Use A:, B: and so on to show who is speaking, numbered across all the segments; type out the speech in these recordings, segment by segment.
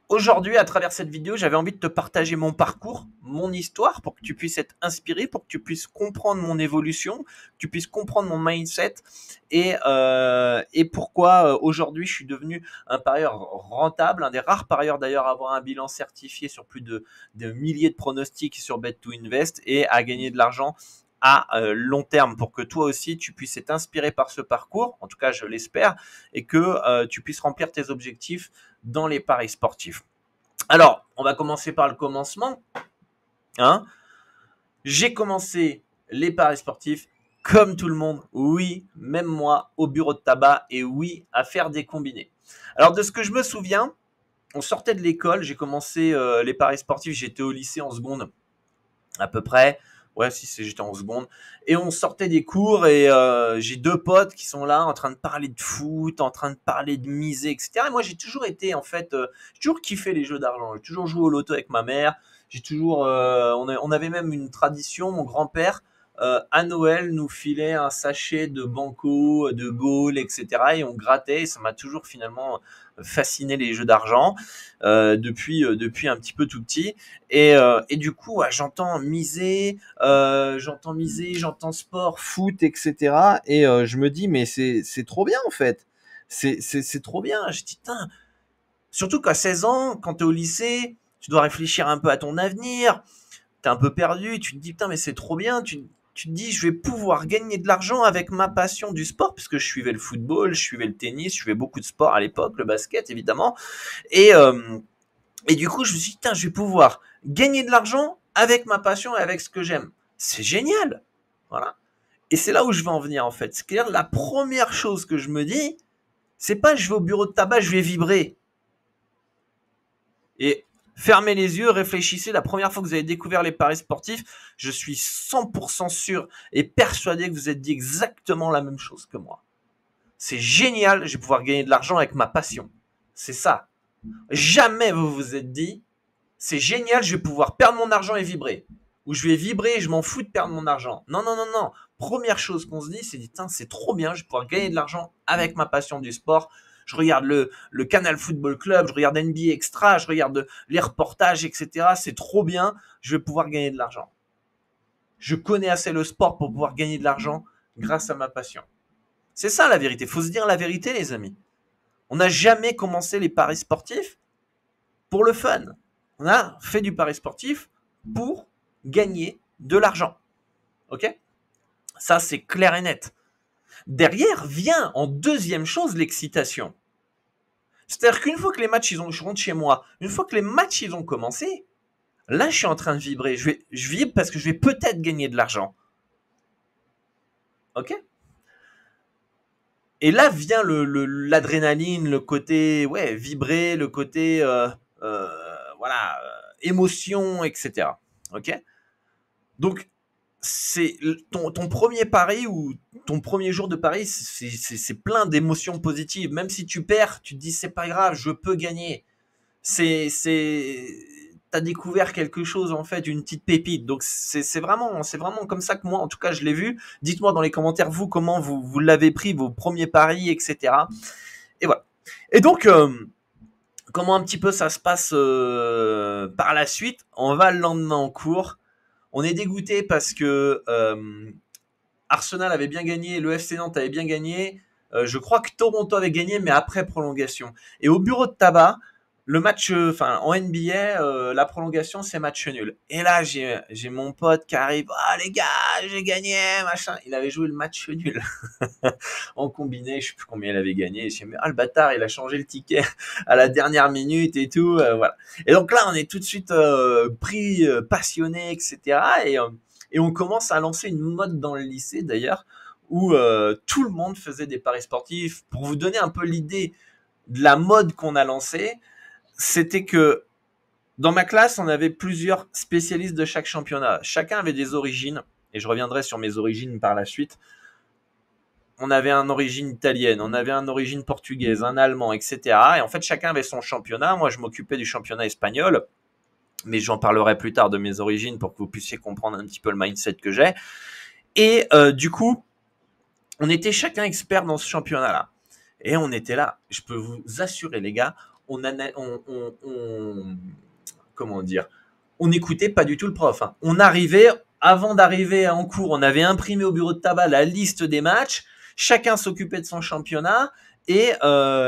A: aujourd'hui, à travers cette vidéo, j'avais envie de te partager mon parcours, mon histoire, pour que tu puisses être inspiré, pour que tu puisses comprendre mon évolution, que tu puisses comprendre mon mindset et pourquoi aujourd'hui je suis devenu un parieur rentable, un des rares parieurs d'ailleurs à avoir un bilan certifié sur plus de milliers de pronostics sur Bet to Invest et à gagner de l'argent à long terme pour que toi aussi tu puisses être inspiré par ce parcours, en tout cas je l'espère, et que tu puisses remplir tes objectifs dans les paris sportifs. Alors, on va commencer par le commencement. Hein. J'ai commencé les paris sportifs comme tout le monde, oui, même moi, au bureau de tabac, et oui, à faire des combinés. Alors, de ce que je me souviens, on sortait de l'école, j'ai commencé les paris sportifs, j'étais au lycée en seconde, à peu près. Ouais, si j'étais en seconde. Et on sortait des cours et j'ai deux potes qui sont là en train de parler de foot, en train de parler de miser, etc. Et moi, j'ai toujours été, en fait, j'ai toujours kiffé les jeux d'argent. J'ai toujours joué au loto avec ma mère. J'ai toujours, on avait même une tradition, mon grand-père, à Noël, nous filait un sachet de Banco, de Gaulle, etc. Et on grattait. Et ça m'a toujours finalement fasciné les jeux d'argent depuis un petit peu tout petit. Et du coup, ouais, j'entends miser, j'entends sport, foot, etc. Et je me dis, mais c'est trop bien en fait. C'est trop bien. Je dis, putain, surtout qu'à 16 ans, quand tu es au lycée, tu dois réfléchir un peu à ton avenir. Tu es un peu perdu. Tu te dis, putain, mais c'est trop bien. Tu te dis, je vais pouvoir gagner de l'argent avec ma passion du sport, puisque je suivais le football, je suivais le tennis, je suivais beaucoup de sports à l'époque, le basket évidemment. Et, euh, et du coup, je me suis dit, putain, je vais pouvoir gagner de l'argent avec ma passion et avec ce que j'aime. C'est génial. Voilà. Et c'est là où je vais en venir, en fait. C'est-à-dire, la première chose que je me dis, c'est pas je vais au bureau de tabac, je vais vibrer. Et fermez les yeux, réfléchissez. La première fois que vous avez découvert les paris sportifs, je suis 100% sûr et persuadé que vous êtes dit exactement la même chose que moi. C'est génial, je vais pouvoir gagner de l'argent avec ma passion. C'est ça. Jamais vous vous êtes dit, c'est génial, je vais pouvoir perdre mon argent et vibrer. Ou je vais vibrer et je m'en fous de perdre mon argent. Non, non, non, non. Première chose qu'on se dit, c'est c'est trop bien, je vais pouvoir gagner de l'argent avec ma passion du sport. Je regarde le Canal Football Club, je regarde NBA Extra, je regarde les reportages, etc. C'est trop bien, je vais pouvoir gagner de l'argent. Je connais assez le sport pour pouvoir gagner de l'argent grâce à ma passion. C'est ça la vérité. Il faut se dire la vérité, les amis. On n'a jamais commencé les paris sportifs pour le fun. On a fait du pari sportif pour gagner de l'argent. Ok? Ça, c'est clair et net. Derrière vient en deuxième chose l'excitation. C'est-à-dire qu'une fois que les matchs, je rentre chez moi, une fois que les matchs, ils ont commencé, là, je suis en train de vibrer. Je vibre parce que je vais peut-être gagner de l'argent. Ok? Et là vient l'adrénaline, le côté, ouais, vibrer, le côté, voilà, émotion, etc. Ok? Donc, c'est ton premier pari ou ton premier jour de pari, c'est plein d'émotions positives. Même si tu perds, tu te dis c'est pas grave, je peux gagner. T'as découvert quelque chose en fait, une petite pépite. Donc c'est vraiment comme ça que moi, en tout cas, je l'ai vu. Dites-moi dans les commentaires vous comment vous l'avez pris, vos premiers paris, etc. Et voilà. Et donc comment un petit peu ça se passe par la suite. On va le lendemain en cours. On est dégoûté parce que Arsenal avait bien gagné, le FC Nantes avait bien gagné. Je crois que Toronto avait gagné, mais après prolongation. Et au bureau de tabac, le match, en NBA, la prolongation, c'est match nul. Et là, j'ai mon pote qui arrive. Ah les gars, j'ai gagné, machin. Il avait joué le match nul en combiné. Je sais plus combien il avait gagné. J'ai dit, ah le bâtard, il a changé le ticket à la dernière minute et tout. Voilà. Et donc là, on est tout de suite pris, passionné, etc. Et on commence à lancer une mode dans le lycée d'ailleurs où tout le monde faisait des paris sportifs. Pour vous donner un peu l'idée de la mode qu'on a lancée, c'était que dans ma classe, on avait plusieurs spécialistes de chaque championnat. Chacun avait des origines, et je reviendrai sur mes origines par la suite. On avait une origine italienne, on avait une origine portugaise, un allemand, etc. Et en fait, chacun avait son championnat. Moi, je m'occupais du championnat espagnol, mais j'en parlerai plus tard de mes origines pour que vous puissiez comprendre un petit peu le mindset que j'ai. Et du coup, on était chacun expert dans ce championnat-là. Et on était là, je peux vous assurer les gars, comment dire, on n'écoutait pas du tout le prof. Hein. On arrivait, avant d'arriver en cours, on avait imprimé au bureau de tabac la liste des matchs. Chacun s'occupait de son championnat et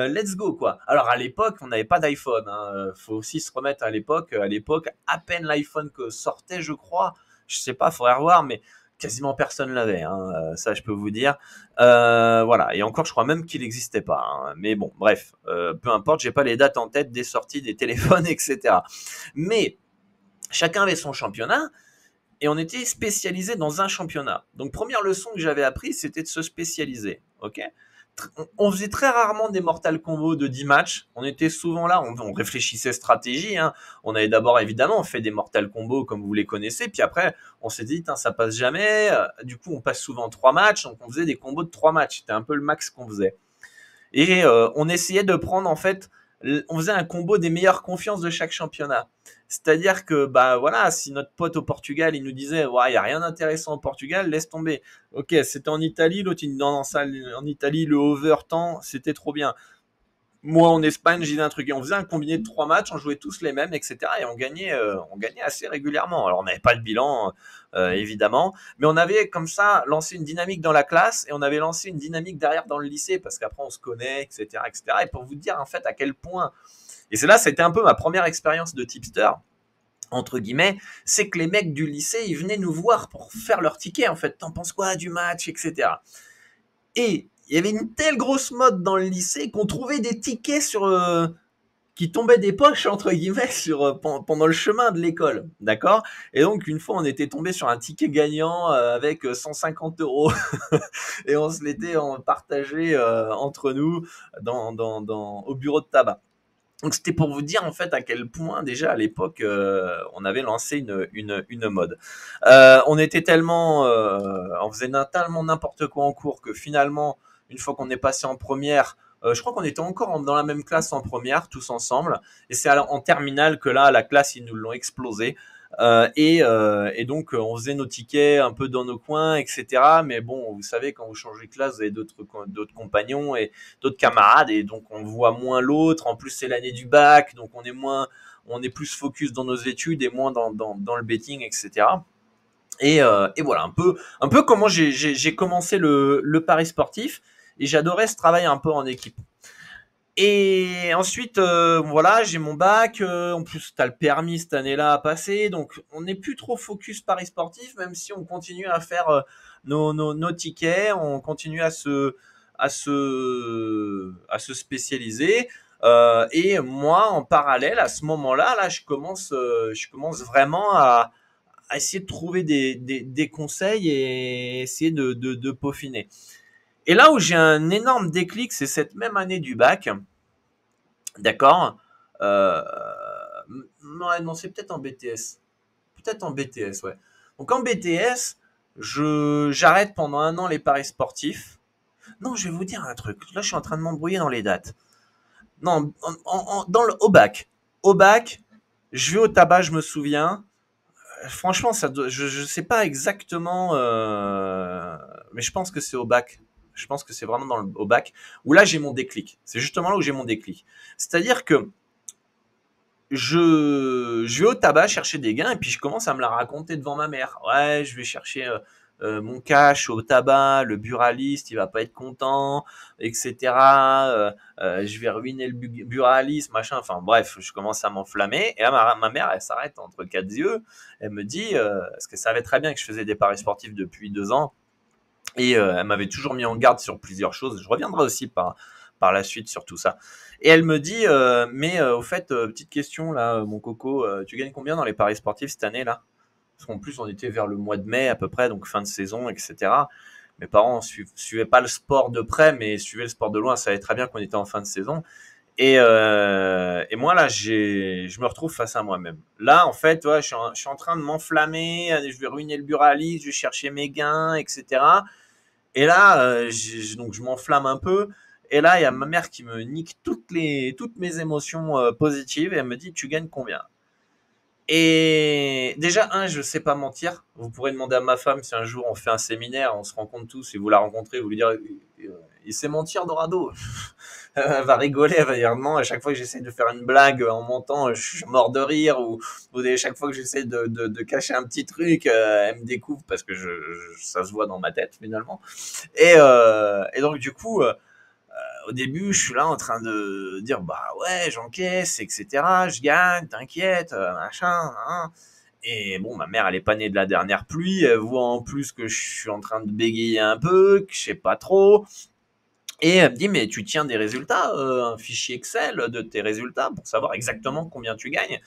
A: let's go quoi. Alors à l'époque, on n'avait pas d'iPhone. Hein. Faut aussi se remettre à l'époque. À l'époque, à peine l'iPhone que sortait, je crois. Je sais pas, faudrait revoir, mais quasiment personne l'avait. Hein. Ça, je peux vous dire. Voilà. Et encore, je crois même qu'il n'existait pas. Hein. Mais bon, bref, peu importe. J'ai pas les dates en tête des sorties des téléphones, etc. Mais chacun avait son championnat et on était spécialisé dans un championnat. Donc première leçon que j'avais appris, c'était de se spécialiser. Ok. On faisait très rarement des Mortal Kombo de 10 matchs. On était souvent là, on réfléchissait stratégie. Hein. On avait d'abord évidemment fait des Mortal Kombo comme vous les connaissez, puis après on s'est dit ça passe jamais. Du coup on passe souvent 3 matchs, donc on faisait des combos de 3 matchs. C'était un peu le max qu'on faisait. Et on essayait de prendre en fait, on faisait un combo des meilleures confiances de chaque championnat. C'est-à-dire que bah voilà, si notre pote au Portugal il nous disait ouais il y a rien d'intéressant au Portugal, laisse tomber. Ok, c'était en Italie, l'autre il dit non, ça en Italie le over temps c'était trop bien. Moi en Espagne j'ai dit un truc et on faisait un combiné de 3 matchs, on jouait tous les mêmes, etc. Et on gagnait assez régulièrement. Alors on n'avait pas le bilan évidemment, mais on avait comme ça lancé une dynamique dans la classe et on avait lancé une dynamique derrière dans le lycée parce qu'après on se connaît, etc., etc. Et pour vous dire en fait à quel point, et c'est là c'était un peu ma première expérience de tipster entre guillemets, c'est que les mecs du lycée ils venaient nous voir pour faire leur ticket en fait. T'en penses quoi du match, etc. Et il y avait une telle grosse mode dans le lycée qu'on trouvait des tickets qui tombaient des poches entre guillemets pendant le chemin de l'école, d'accord. Et donc une fois on était tombé sur un ticket gagnant avec 150 euros et on se l'était partagé entre nous au bureau de tabac. Donc c'était pour vous dire en fait à quel point déjà à l'époque on avait lancé une mode. On était tellement, on faisait tellement n'importe quoi en cours que finalement une fois qu'on est passé en première, je crois qu'on était encore dans la même classe en première tous ensemble. Et c'est en terminale que là la classe ils nous l'ont explosé. Et donc on faisait nos tickets un peu dans nos coins, etc. Mais bon, vous savez quand vous changez de classe, vous avez d'autres compagnons et d'autres camarades, et donc on voit moins l'autre. En plus c'est l'année du bac, donc on est plus focus dans nos études et moins dans le betting, etc. Et voilà un peu comment j'ai commencé le pari sportif, et j'adorais ce travail un peu en équipe. Et ensuite, voilà, j'ai mon bac. En plus, t'as le permis cette année-là à passer, donc on n'est plus trop focus paris sportif, même si on continue à faire nos tickets, on continue à se spécialiser. Et moi, en parallèle, à ce moment-là, là, je commence vraiment à essayer de trouver des conseils et essayer de peaufiner. Et là où j'ai un énorme déclic, c'est cette même année du bac. D'accord. Euh, non, c'est peut-être en BTS. Peut-être en BTS, ouais. Donc en BTS, j'arrête pendant un an les paris sportifs. Non, je vais vous dire un truc. Là, je suis en train de m'embrouiller dans les dates. Non, au bac. Au bac, je vais au tabac, je me souviens. Franchement, je sais pas exactement, mais je pense que c'est au bac. Je pense que c'est vraiment au bac où là j'ai mon déclic. C'est justement là où j'ai mon déclic. C'est-à-dire que je vais au tabac chercher des gains et puis je commence à me la raconter devant ma mère. Ouais, je vais chercher mon cash au tabac, le buraliste, il va pas être content, etc. Je vais ruiner le buraliste, machin. Enfin bref, je commence à m'enflammer. Et là, ma mère, elle s'arrête entre quatre yeux. Elle me dit, parce qu'elle savait très bien que je faisais des paris sportifs depuis 2 ans. Et elle m'avait toujours mis en garde sur plusieurs choses. Je reviendrai aussi par la suite sur tout ça. Et elle me dit, mais au fait, petite question là, mon coco, tu gagnes combien dans les paris sportifs cette année là? Parce qu'en plus, on était vers le mois de mai à peu près, donc fin de saison, etc. Mes parents suivaient pas le sport de près, mais suivaient le sport de loin, savaient très bien qu'on était en fin de saison. Et moi là, je me retrouve face à moi-même. Là, en fait, ouais, je suis en train de m'enflammer, je vais ruiner le buraliste, je vais chercher mes gains, etc. Et là, donc je m'enflamme un peu. Et là, il y a ma mère qui me nique toutes mes émotions positives et elle me dit, tu gagnes combien? Et déjà, je sais pas mentir. Vous pourrez demander à ma femme si un jour on fait un séminaire, on se rencontre tous et vous la rencontrez, vous lui direz, c'est mentir Dorado. Elle va rigoler, elle va dire non, à chaque fois que j'essaie de faire une blague en montant, je suis mort de rire, ou à chaque fois que j'essaie de cacher un petit truc, elle me découvre parce que ça se voit dans ma tête finalement. Et donc du coup, au début, je suis là en train de dire bah ouais, j'encaisse, etc. Je gagne, t'inquiète, machin. Hein. Et bon, ma mère, elle est pas née de la dernière pluie. Elle voit en plus que je suis en train de bégayer un peu, que je sais pas trop. Et elle me dit, mais tu tiens des résultats, un fichier Excel de tes résultats pour savoir exactement combien tu gagnes.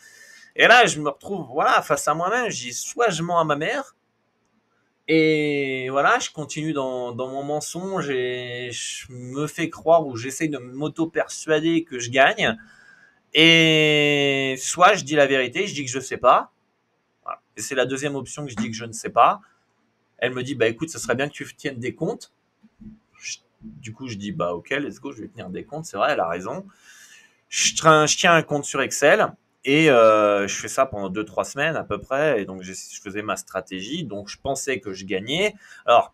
A: Et là, je me retrouve, voilà, face à moi-même. Je dis, soit je mens à ma mère, et voilà, je continue dans mon mensonge et je me fais croire ou j'essaye de m'auto-persuader que je gagne. Et soit je dis la vérité, je dis que je sais pas. Voilà. Et c'est la deuxième option que je dis que je ne sais pas. Elle me dit, bah écoute, ça serait bien que tu tiennes des comptes. Du coup, je dis, bah ok, let's go, je vais tenir des comptes. C'est vrai, elle a raison. Je tiens un compte sur Excel et je fais ça pendant 2-3 semaines à peu près. Et donc, je faisais ma stratégie. Donc, je pensais que je gagnais. Alors,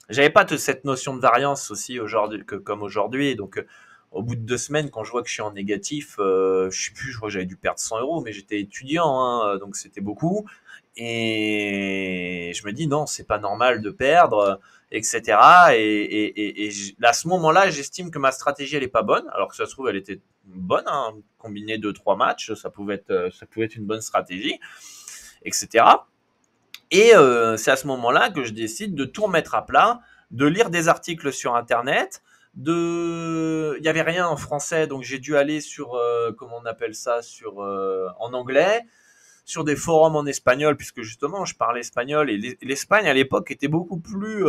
A: j'avais pas cette notion de variance aussi aujourd'hui comme aujourd'hui. Donc, au bout de 2 semaines, quand je vois que je suis en négatif, je sais plus, je crois que j'avais dû perdre 100 euros, mais j'étais étudiant, hein, donc c'était beaucoup. Et je me dis non, c'est pas normal de perdre, etc. À ce moment-là, j'estime que ma stratégie elle est pas bonne, alors que ça se trouve elle était bonne, hein, combiner 2-3 matchs, ça pouvait être une bonne stratégie, etc. Et c'est à ce moment-là que je décide de tout remettre à plat, de lire des articles sur Internet. Il n'y avait rien en français, donc j'ai dû aller sur, comment on appelle ça, en anglais, sur des forums en espagnol, puisque justement je parlais espagnol et l'Espagne à l'époque était beaucoup plus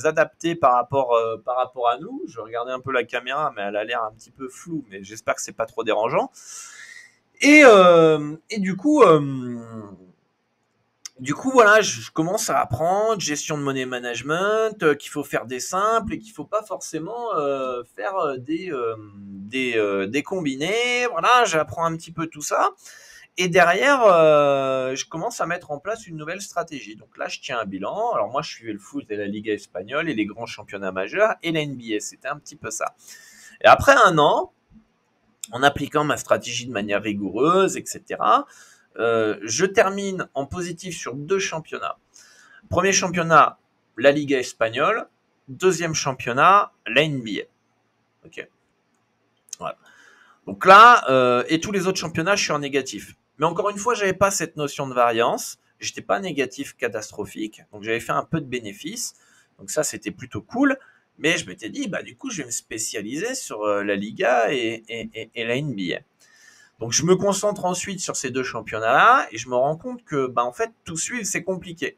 A: adaptée par rapport à nous. Je regardais un peu la caméra, mais elle a l'air un petit peu floue, mais j'espère que c'est pas trop dérangeant. Et du coup, voilà, je commence à apprendre gestion de money management, qu'il faut faire des simples et qu'il faut pas forcément faire des combinés. Voilà, j'apprends un petit peu tout ça. Et derrière, je commence à mettre en place une nouvelle stratégie. Donc là, je tiens un bilan. Alors moi, je suivais le foot et la Liga espagnole et les grands championnats majeurs et la NBA. C'était un petit peu ça. Et après un an, en appliquant ma stratégie de manière rigoureuse, etc., je termine en positif sur 2 championnats. Premier championnat, la Liga espagnole. Deuxième championnat, la NBA. Ok. Voilà. Donc là, et tous les autres championnats, je suis en négatif. Mais encore une fois, j'avais pas cette notion de variance. J'étais pas négatif catastrophique. Donc j'avais fait un peu de bénéfices. Donc ça, c'était plutôt cool. Mais je m'étais dit, bah du coup, je vais me spécialiser sur la Liga et la NBA. Donc je me concentre ensuite sur ces 2 championnats-là et je me rends compte que bah en fait tout suivre c'est compliqué.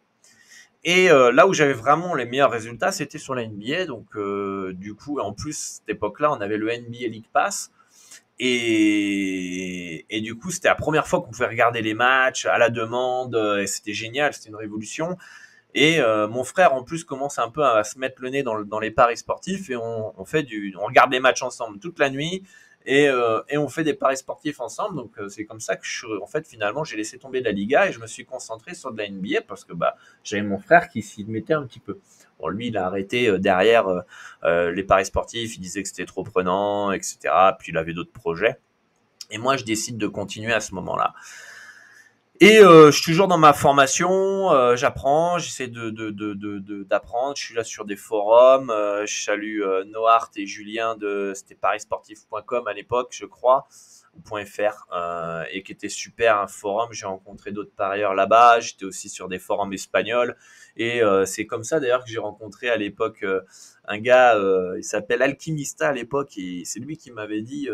A: Et là où j'avais vraiment les meilleurs résultats, c'était sur la NBA. Donc du coup, en plus cette époque-là, on avait le NBA League Pass et du coup c'était la première fois qu'on pouvait regarder les matchs à la demande et c'était génial, c'était une révolution. Et mon frère en plus commence un peu à se mettre le nez dans les paris sportifs et on regarde les matchs ensemble toute la nuit et on fait des paris sportifs ensemble. Donc c'est comme ça que en fait finalement j'ai laissé tomber la Liga et je me suis concentré sur de la NBA parce que bah j'avais mon frère qui s'y mettait un petit peu. Bon lui il a arrêté derrière les paris sportifs, il disait que c'était trop prenant, etc. Puis il avait d'autres projets. Et moi je décide de continuer à ce moment-là. Et je suis toujours dans ma formation, j'apprends, j'essaie d'apprendre. Je suis là sur des forums. Je salue Noart et Julien c'était parisportif.com à l'époque, je crois, ou .fr, et qui était super un forum. J'ai rencontré d'autres parieurs là-bas. J'étais aussi sur des forums espagnols. Et c'est comme ça d'ailleurs que j'ai rencontré à l'époque un gars, il s'appelle Alchimista à l'époque, et c'est lui qui m'avait dit,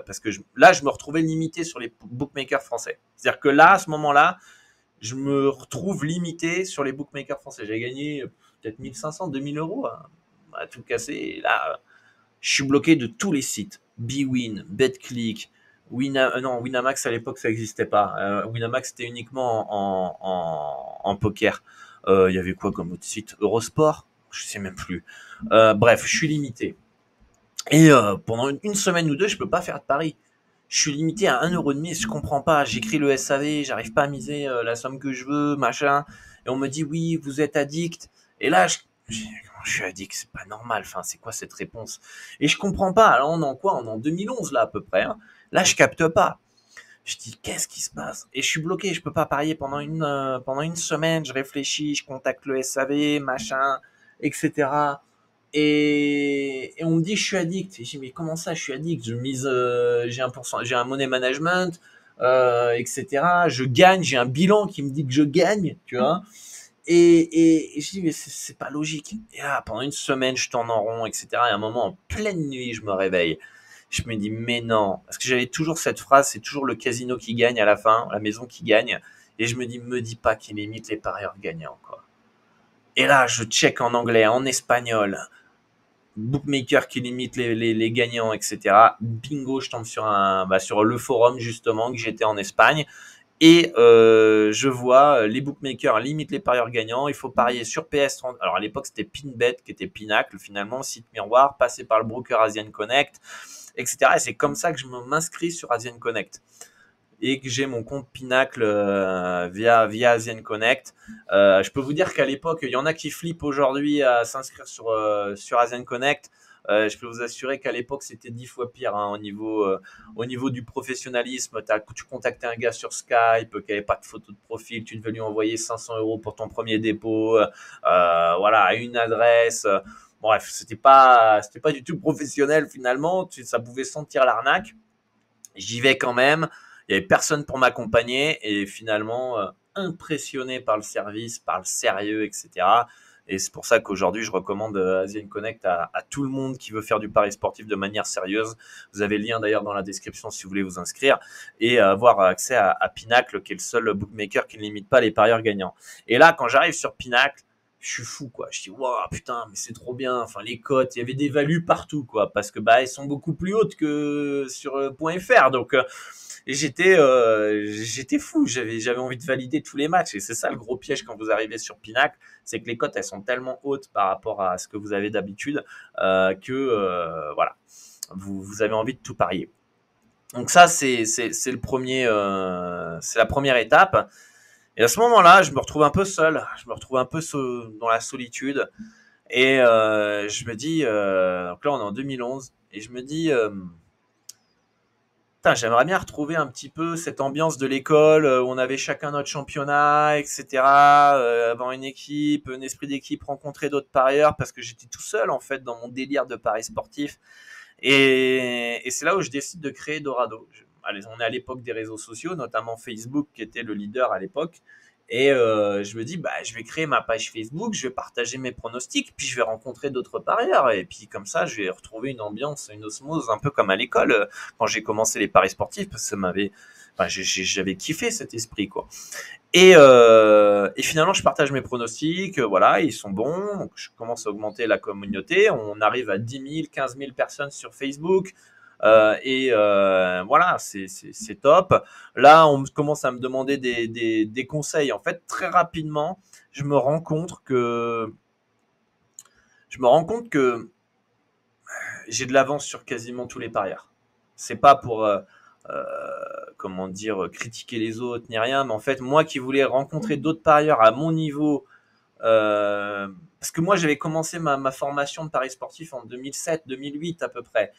A: parce que là, je me retrouvais limité sur les bookmakers français. C'est-à-dire que là, à ce moment-là, je me retrouve limité sur les bookmakers français. J'ai gagné peut-être 1500, 2000 euros à tout casser. Et là, je suis bloqué de tous les sites. Bwin, BetClick, non, Winamax à l'époque, ça n'existait pas. Winamax, c'était uniquement en poker. Il y avait quoi comme autre site? Eurosport? Je sais même plus. Bref, je suis limité. Et pendant une semaine ou deux, je peux pas faire de paris. Je suis limité à 1,5 €. Je comprends pas. J'écris le SAV, j'arrive pas à miser la somme que je veux, machin. Et on me dit oui, vous êtes addict. Et là, Je suis addict, c'est pas normal. Enfin, c'est quoi cette réponse? Et je comprends pas. Alors, on est en quoi? On est en 2011, là, à peu près. Hein. Là, je capte pas. Je dis, qu'est-ce qui se passe? Et je suis bloqué, je peux pas parier pendant une semaine. Je réfléchis, je contacte le SAV, machin, etc. Et on me dit, je suis addict. Et je dis, mais comment ça, je suis addict? Je mise, j'ai un money management, etc. Je gagne, j'ai un bilan qui me dit que je gagne, tu vois. Et je dis, mais c'est pas logique. Et là, pendant une semaine, je tourne en rond, etc. Et à un moment, en pleine nuit, je me réveille. Je me dis, mais non. Parce que j'avais toujours cette phrase, c'est toujours le casino qui gagne à la fin, la maison qui gagne. Et je me dis pas qu'il limite les parieurs gagnants, quoi. Et là, je check en anglais, en espagnol, bookmaker qui limite les gagnants, etc. Bingo, je tombe sur le forum, justement, que j'étais en Espagne. Et je vois les bookmakers limitent les parieurs gagnants. Il faut parier sur PS30. Alors à l'époque, c'était Pinbet qui était Pinacle, finalement, site miroir, passé par le broker Asian Connect, etc. Et c'est comme ça que je m'inscris sur Asian Connect et que j'ai mon compte Pinacle via Asian Connect. Je peux vous dire qu'à l'époque, il y en a qui flippent aujourd'hui à s'inscrire sur Asian Connect. Je peux vous assurer qu'à l'époque, c'était 10 fois pire hein, au niveau du professionnalisme. Tu contactais un gars sur Skype qui n'avait pas de photo de profil, tu devais lui envoyer 500 € pour ton premier dépôt, voilà, à une adresse. Bref, c'était pas du tout professionnel finalement. Ça pouvait sentir l'arnaque. J'y vais quand même. Il y avait personne pour m'accompagner et finalement impressionné par le service, par le sérieux, etc. Et c'est pour ça qu'aujourd'hui, je recommande Asian Connect à tout le monde qui veut faire du pari sportif de manière sérieuse. Vous avez le lien d'ailleurs dans la description si vous voulez vous inscrire et avoir accès à Pinacle, qui est le seul bookmaker qui ne limite pas les parieurs gagnants. Et là, quand j'arrive sur Pinacle, je suis fou quoi. Je dis waouh putain mais c'est trop bien. Enfin les cotes, il y avait des values partout quoi parce que bah elles sont beaucoup plus hautes que sur .fr donc j'étais fou. J'avais envie de valider tous les matchs et c'est ça le gros piège quand vous arrivez sur Pinacle, c'est que les cotes elles sont tellement hautes par rapport à ce que vous avez d'habitude que voilà vous avez envie de tout parier. Donc ça c'est le premier c'est la première étape. Et à ce moment-là, je me retrouve un peu seul, je me retrouve un peu dans la solitude. Et je me dis, donc là on est en 2011, et je me dis, j'aimerais bien retrouver un petit peu cette ambiance de l'école où on avait chacun notre championnat, etc. Avoir une équipe, un esprit d'équipe, rencontrer d'autres parieurs, parce que j'étais tout seul en fait dans mon délire de paris sportif. Et c'est là où je décide de créer Dorado. On est à l'époque des réseaux sociaux, notamment Facebook qui était le leader à l'époque. Et je me dis, bah, je vais créer ma page Facebook, je vais partager mes pronostics, puis je vais rencontrer d'autres parieurs. Et puis comme ça, je vais retrouver une ambiance, une osmose, un peu comme à l'école quand j'ai commencé les paris sportifs, parce que j'avais kiffé cet esprit, quoi. Et finalement, je partage mes pronostics, voilà, ils sont bons. Donc, je commence à augmenter la communauté. On arrive à 10 000, 15 000 personnes sur Facebook. Voilà, c'est top. Là, on commence à me demander des conseils. En fait, très rapidement, je me rends compte que j'ai de l'avance sur quasiment tous les parieurs. C'est pas pour euh, comment dire critiquer les autres ni rien, mais en fait moi qui voulais rencontrer d'autres parieurs à mon niveau, parce que moi j'avais commencé ma formation de paris sportif en 2007-2008 à peu près.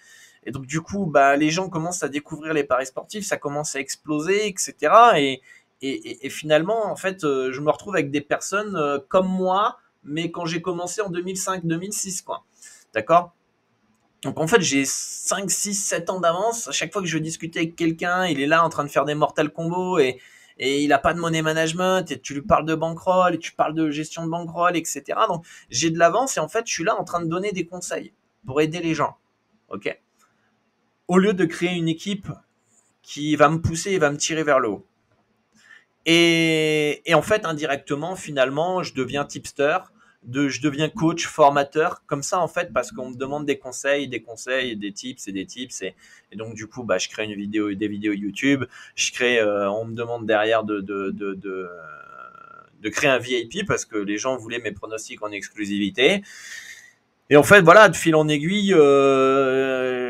A: Et donc du coup, bah, les gens commencent à découvrir les paris sportifs, ça commence à exploser, etc. Et finalement, en fait, je me retrouve avec des personnes comme moi, mais quand j'ai commencé en 2005-2006, quoi. D'accord? Donc en fait, j'ai 5, 6, 7 ans d'avance. À chaque fois que je veux discuter avec quelqu'un, il est là en train de faire des mortal combos et il n'a pas de money management et tu lui parles de bankroll et tu parles de gestion de bankroll, etc. Donc j'ai de l'avance et en fait, je suis là en train de donner des conseils pour aider les gens. Ok. Au lieu de créer une équipe qui va me pousser et va me tirer vers le haut. Et en fait, indirectement, finalement, je deviens tipster, je deviens coach, formateur, comme ça, en fait, parce qu'on me demande des conseils, et des tips et des tips. Et donc, du coup, bah, je crée des vidéos YouTube. On me demande derrière de créer un VIP parce que les gens voulaient mes pronostics en exclusivité. Et en fait, voilà, de fil en aiguille,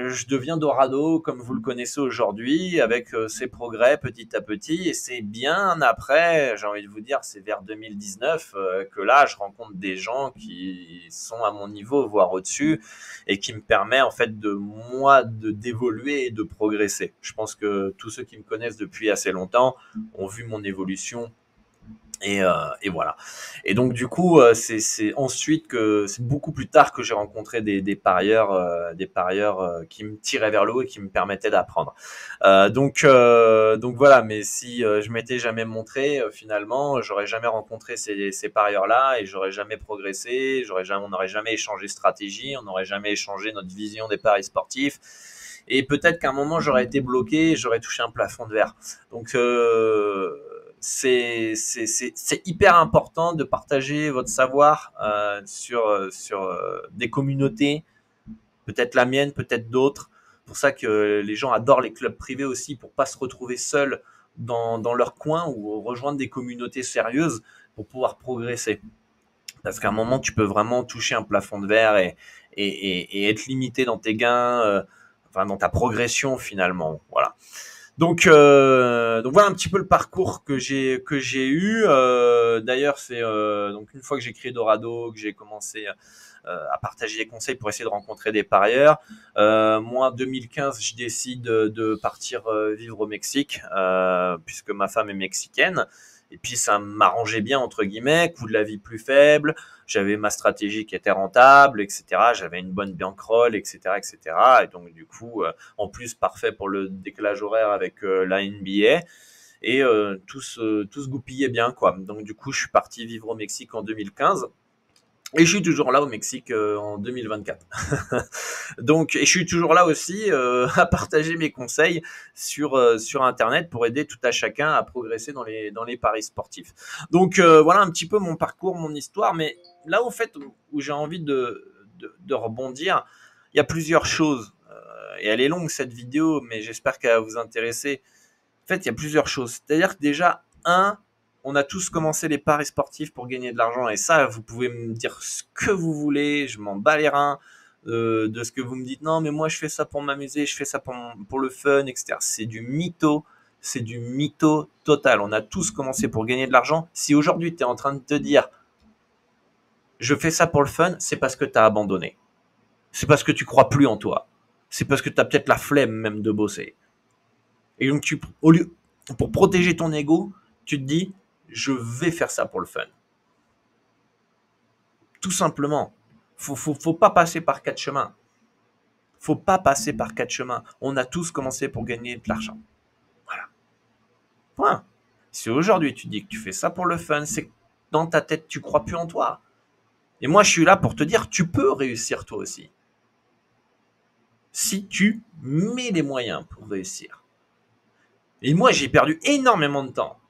A: je deviens Dorado comme vous le connaissez aujourd'hui, avec ses progrès petit à petit. Et c'est bien après, j'ai envie de vous dire, c'est vers 2019 que là, je rencontre des gens qui sont à mon niveau, voire au-dessus, et qui me permet en fait de moi d'évoluer et de progresser. Je pense que tous ceux qui me connaissent depuis assez longtemps ont vu mon évolution et voilà. Et donc du coup, c'est ensuite que c'est beaucoup plus tard que j'ai rencontré des parieurs qui me tiraient vers le haut et qui me permettaient d'apprendre. Donc voilà. Mais si je m'étais jamais montré, finalement, j'aurais jamais rencontré ces parieurs-là et j'aurais jamais progressé. On n'aurait jamais échangé stratégie, on n'aurait jamais échangé notre vision des paris sportifs. Et peut-être qu'à un moment j'aurais été bloqué, et j'aurais touché un plafond de verre. Donc c'est hyper important de partager votre savoir sur des communautés, peut-être la mienne, peut-être d'autres. C'est pour ça que les gens adorent les clubs privés aussi, pour pas se retrouver seuls dans leur coin ou rejoindre des communautés sérieuses pour pouvoir progresser. Parce qu'à un moment, tu peux vraiment toucher un plafond de verre et être limité dans tes gains, enfin dans ta progression finalement. Voilà. Donc voilà un petit peu le parcours que j'ai eu. D'ailleurs, c'est donc une fois que j'ai créé Dorado, que j'ai commencé à partager des conseils pour essayer de rencontrer des parieurs. Moi, en 2015, je décide de partir vivre au Mexique, puisque ma femme est mexicaine. Et puis ça m'arrangeait bien, entre guillemets, coût de la vie plus faible, j'avais ma stratégie qui était rentable, etc. J'avais une bonne bankroll, etc., etc. Et donc du coup, en plus parfait pour le décalage horaire avec la NBA. Et tout se goupillait bien, quoi. Donc du coup, je suis parti vivre au Mexique en 2015. Et je suis toujours là au Mexique en 2024. Donc, et je suis toujours là aussi à partager mes conseils sur Internet pour aider tout à chacun à progresser dans les paris sportifs. Donc voilà un petit peu mon parcours, mon histoire. Mais là, au fait, où j'ai envie de rebondir, il y a plusieurs choses. Et elle est longue cette vidéo, mais j'espère qu'elle va vous intéresser. En fait, il y a plusieurs choses. C'est-à-dire que déjà, on a tous commencé les paris sportifs pour gagner de l'argent. Et ça, vous pouvez me dire ce que vous voulez. Je m'en bats les reins de ce que vous me dites. Non, mais moi, je fais ça pour m'amuser. Je fais ça pour le fun, etc. C'est du mytho. C'est du mytho total. On a tous commencé pour gagner de l'argent. Si aujourd'hui, tu es en train de te dire je fais ça pour le fun, c'est parce que tu as abandonné. C'est parce que tu crois plus en toi. C'est parce que tu as peut-être la flemme même de bosser. Et donc, pour protéger ton ego, tu te dis, je vais faire ça pour le fun. Tout simplement. Faut pas passer par quatre chemins. Faut pas passer par quatre chemins. On a tous commencé pour gagner de l'argent. Voilà. Point. Si aujourd'hui tu dis que tu fais ça pour le fun, c'est que dans ta tête, tu crois plus en toi. Et moi, je suis là pour te dire, tu peux réussir toi aussi. Si tu mets les moyens pour réussir. Et moi, j'ai perdu énormément de temps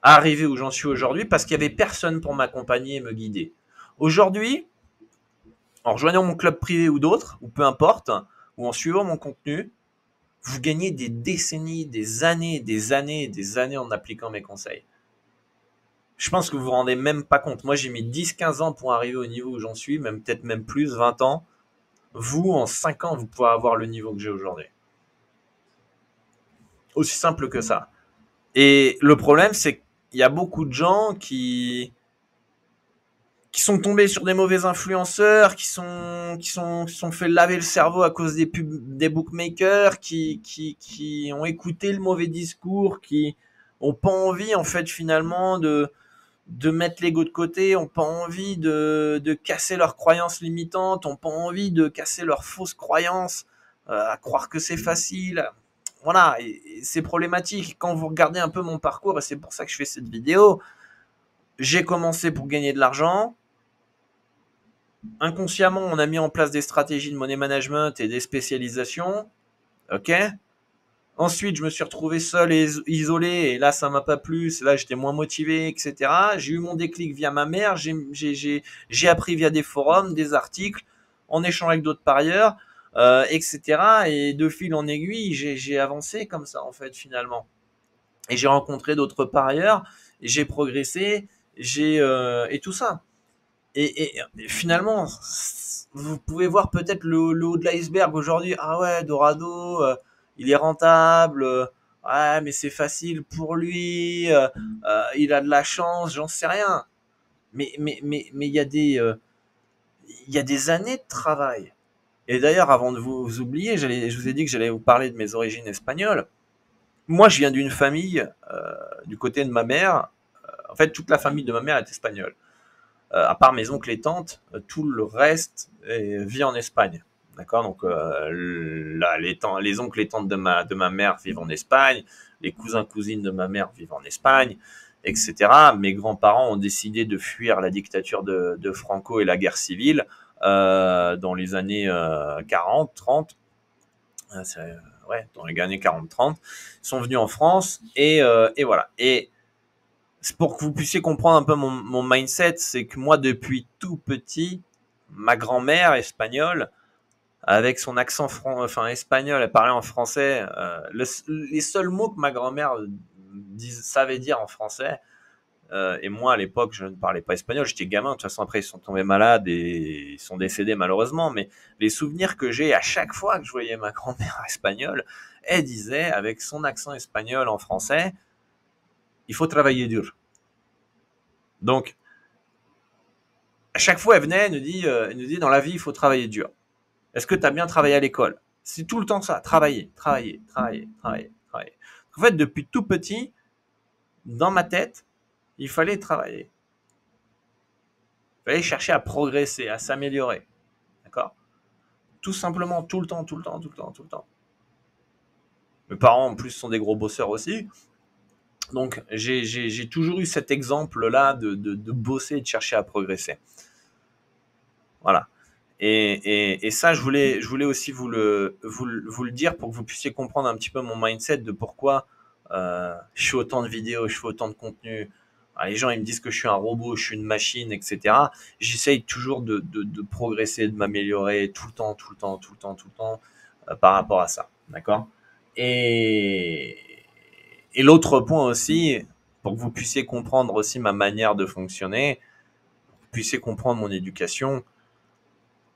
A: à arriver où j'en suis aujourd'hui parce qu'il n'y avait personne pour m'accompagner et me guider. Aujourd'hui, en rejoignant mon club privé ou d'autres, ou peu importe, ou en suivant mon contenu, vous gagnez des décennies, des années, des années, des années en appliquant mes conseils. Je pense que vous vous rendez même pas compte. Moi, j'ai mis 10-15 ans pour arriver au niveau où j'en suis, même peut-être même plus, 20 ans. Vous, en 5 ans, vous pouvez avoir le niveau que j'ai aujourd'hui. Aussi simple que ça. Et le problème, c'est qu'il y a beaucoup de gens qui sont tombés sur des mauvais influenceurs, qui sont fait laver le cerveau à cause des pubs des bookmakers, qui ont écouté le mauvais discours, qui ont pas envie en fait finalement de mettre l'ego de côté, ont pas envie de casser leurs croyances limitantes, ont pas envie de casser leurs fausses croyances, à croire que c'est facile. Voilà, et c'est problématique. Quand vous regardez un peu mon parcours, et c'est pour ça que je fais cette vidéo, j'ai commencé pour gagner de l'argent. Inconsciemment, on a mis en place des stratégies de money management et des spécialisations. Ok. Ensuite, je me suis retrouvé seul et isolé, et là, ça m'a pas plu. Là, j'étais moins motivé, etc. J'ai eu mon déclic via ma mère. J'ai appris via des forums, des articles, en échangeant avec d'autres parieurs, etc. Et de fil en aiguille, j'ai avancé comme ça, en fait, finalement. Et j'ai rencontré d'autres parieurs, et j'ai progressé, et tout ça. Et finalement, vous pouvez voir peut-être le haut de l'iceberg aujourd'hui. Ah ouais, Dorado, il est rentable. Ouais, mais c'est facile pour lui. Il a de la chance, j'en sais rien. Mais il y a des années de travail. Et d'ailleurs, avant de vous oublier, je vous ai dit que j'allais vous parler de mes origines espagnoles. Moi, je viens d'une famille, du côté de ma mère. En fait, toute la famille de ma mère est espagnole. À part mes oncles et tantes, tout le reste vit en Espagne. D'accord. Donc là, les oncles et tantes de ma mère vivent en Espagne, les cousins cousines de ma mère vivent en Espagne, etc. Mes grands-parents ont décidé de fuir la dictature de Franco et la guerre civile dans les années 40, 30. Ouais, dans les années 40-30, sont venus en France et voilà. Et c'est pour que vous puissiez comprendre un peu mon mindset, c'est que moi, depuis tout petit, ma grand-mère espagnole, avec son accent espagnol, elle parlait en français. Les seuls mots que ma grand-mère savait dire en français, et moi, à l'époque, je ne parlais pas espagnol, j'étais gamin. De toute façon, après, ils sont tombés malades et ils sont décédés malheureusement. Mais les souvenirs que j'ai à chaque fois que je voyais ma grand-mère espagnole, elle disait, avec son accent espagnol en français, il faut travailler dur. Donc, à chaque fois, elle venait, elle nous dit, dans la vie, il faut travailler dur. Est-ce que tu as bien travaillé à l'école? C'est tout le temps ça, travailler, travailler, travailler, travailler, travailler. En fait, depuis tout petit, dans ma tête, il fallait travailler. Il fallait chercher à progresser, à s'améliorer. D'accord? Tout simplement, tout le temps, tout le temps, tout le temps, tout le temps. Mes parents, en plus, sont des gros bosseurs aussi. Donc, j'ai toujours eu cet exemple-là de bosser et de chercher à progresser. Voilà. Et ça, je voulais aussi vous le dire pour que vous puissiez comprendre un petit peu mon mindset de pourquoi je fais autant de vidéos, je fais autant de contenu. Les gens, ils me disent que je suis un robot, je suis une machine, etc. J'essaye toujours de progresser, de m'améliorer tout le temps, tout le temps, tout le temps, tout le temps par rapport à ça. D'accord. Et, et l'autre point aussi, pour que vous puissiez comprendre aussi ma manière de fonctionner, que vous puissiez comprendre mon éducation,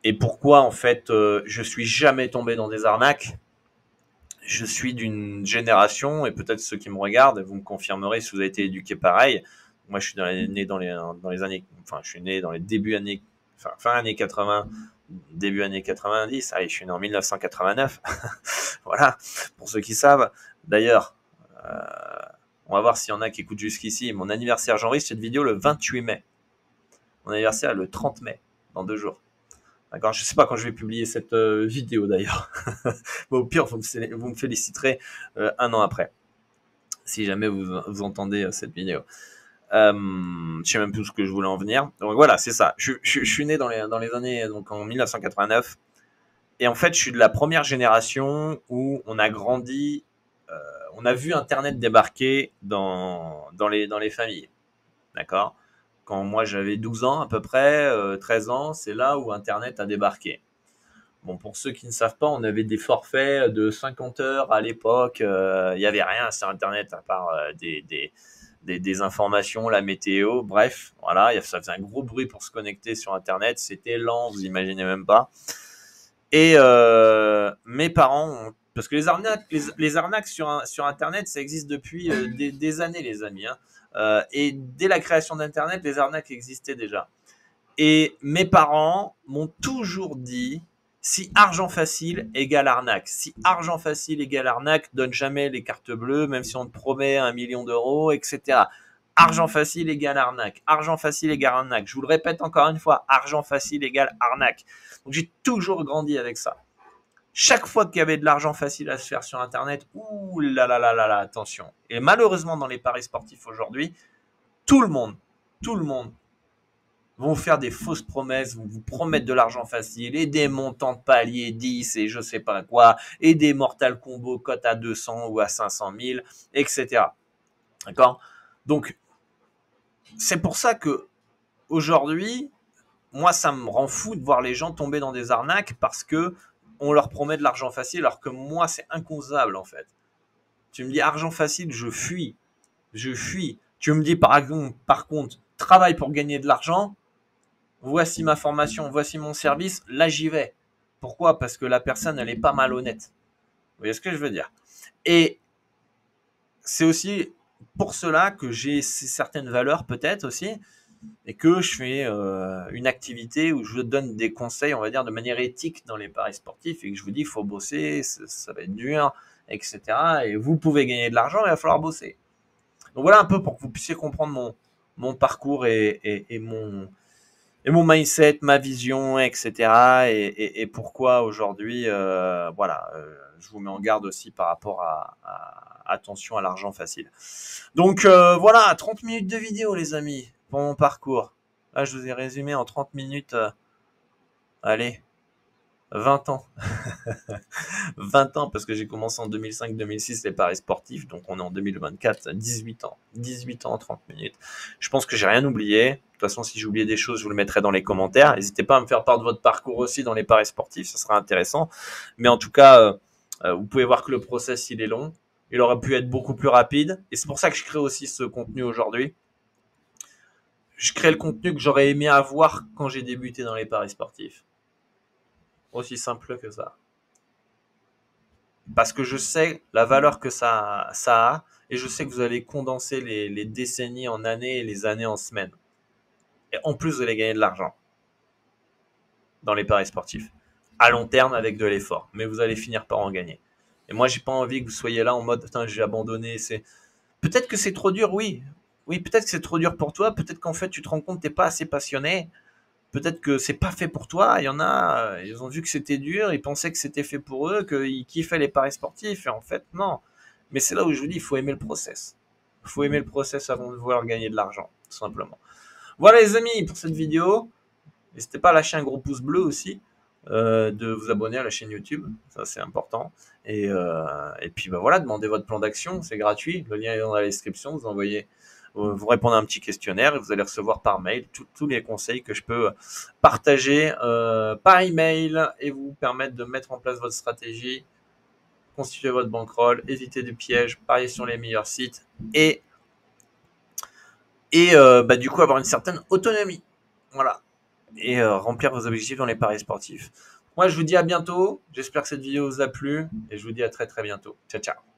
A: et pourquoi en fait je suis jamais tombé dans des arnaques. Je suis d'une génération, et peut-être ceux qui me regardent, vous me confirmerez si vous avez été éduqué pareil. Moi, je suis né dans les années, enfin, je suis né dans les débuts années, enfin, fin années 80, début années 90. Allez, je suis né en 1989. Voilà, pour ceux qui savent. D'ailleurs, euh, on va voir s'il y en a qui écoutent jusqu'ici. Mon anniversaire, j'enregistre cette vidéo le 28 mai. Mon anniversaire est le 30 mai, dans 2 jours. D'accord, je sais pas quand je vais publier cette vidéo d'ailleurs. Mais au pire, vous me féliciterez 1 an après, si jamais vous entendez cette vidéo. Je sais même plus ce que je voulais en venir. Donc voilà, c'est ça. Je suis né dans les années, donc en 1989. Et en fait, je suis de la première génération où on a grandi, on a vu Internet débarquer dans les familles. D'accord. Quand moi j'avais 12 ans à peu près, 13 ans, c'est là où Internet a débarqué. Bon, pour ceux qui ne savent pas, on avait des forfaits de 50 heures à l'époque. Il n'y avait rien sur Internet à part des informations, la météo. Bref, voilà, ça faisait un gros bruit pour se connecter sur Internet. C'était lent, vous imaginez même pas. Et mes parents, parce que les arnaques sur Internet, ça existe depuis des années, les amis. Hein. Et dès la création d'Internet, les arnaques existaient déjà. Et mes parents m'ont toujours dit, si argent facile égale arnaque, si argent facile égale arnaque, donne jamais les cartes bleues, même si on te promet 1 million d'euros, etc. Argent facile égale arnaque, argent facile égale arnaque. Je vous le répète encore une fois, argent facile égale arnaque. Donc j'ai toujours grandi avec ça. Chaque fois qu'il y avait de l'argent facile à se faire sur Internet, ouh là là là là là, attention. Et malheureusement, dans les paris sportifs aujourd'hui, tout le monde vont vous faire des fausses promesses, vont vous promettre de l'argent facile et des montants de paliers 10 et je sais pas quoi, et des mortal combos cote à 200 ou à 500 000, etc. D'accord. Donc, c'est pour ça que aujourd'hui, moi, ça me rend fou de voir les gens tomber dans des arnaques parce que on leur promet de l'argent facile alors que moi, c'est inconcevable en fait. Tu me dis argent facile, je fuis. Je fuis. Tu me dis par contre, travaille pour gagner de l'argent, voici ma formation, voici mon service, là j'y vais. Pourquoi? Parce que la personne, elle est pas malhonnête. Vous voyez ce que je veux dire? Et c'est aussi pour cela que j'ai certaines valeurs peut-être aussi, et que je fais une activité où je donne des conseils, on va dire, de manière éthique dans les paris sportifs, et que je vous dis, il faut bosser, ça va être dur, etc. Et vous pouvez gagner de l'argent, mais il va falloir bosser. Donc voilà un peu pour que vous puissiez comprendre mon parcours et mon mindset, ma vision, etc. Et pourquoi aujourd'hui, voilà, je vous mets en garde aussi par rapport à attention à l'argent facile. Donc voilà, 30 minutes de vidéo les amis, pour mon parcours. Là, je vous ai résumé en 30 minutes, allez, 20 ans. 20 ans, parce que j'ai commencé en 2005-2006 les paris sportifs, donc on est en 2024, 18 ans. 18 ans, 30 minutes. Je pense que j'ai rien oublié. De toute façon, si j'ai oublié des choses, je vous le mettrai dans les commentaires. N'hésitez pas à me faire part de votre parcours aussi dans les paris sportifs, ça sera intéressant. Mais en tout cas, vous pouvez voir que le process, il est long. Il aurait pu être beaucoup plus rapide. Et c'est pour ça que je crée aussi ce contenu aujourd'hui. Je crée le contenu que j'aurais aimé avoir quand j'ai débuté dans les paris sportifs. Aussi simple que ça. Parce que je sais la valeur que ça a, et je sais que vous allez condenser les décennies en années et les années en semaines. Et en plus, vous allez gagner de l'argent dans les paris sportifs. À long terme, avec de l'effort. Mais vous allez finir par en gagner. Et moi, j'ai pas envie que vous soyez là en mode, putain, j'ai abandonné. Peut-être que c'est trop dur, oui. Oui, peut-être que c'est trop dur pour toi. Peut-être qu'en fait, tu te rends compte que t'es pas assez passionné. Peut-être que c'est pas fait pour toi. Il y en a, ils ont vu que c'était dur, ils pensaient que c'était fait pour eux, qu'ils kiffaient les paris sportifs, et en fait, non. Mais c'est là où je vous dis, il faut aimer le process. Il faut aimer le process avant de vouloir gagner de l'argent, tout simplement. Voilà les amis pour cette vidéo. N'hésitez pas à lâcher un gros pouce bleu aussi, de vous abonner à la chaîne YouTube, ça c'est important. Et puis bah voilà, demandez votre plan d'action, c'est gratuit, le lien est dans la description, vous envoyez, vous répondez à un petit questionnaire et vous allez recevoir par mail tous les conseils que je peux partager par email et vous permettre de mettre en place votre stratégie, constituer votre bankroll, éviter des pièges, parier sur les meilleurs sites et bah, du coup avoir une certaine autonomie. Voilà. Et remplir vos objectifs dans les paris sportifs. Moi, je vous dis à bientôt. J'espère que cette vidéo vous a plu et je vous dis à très très bientôt. Ciao, ciao.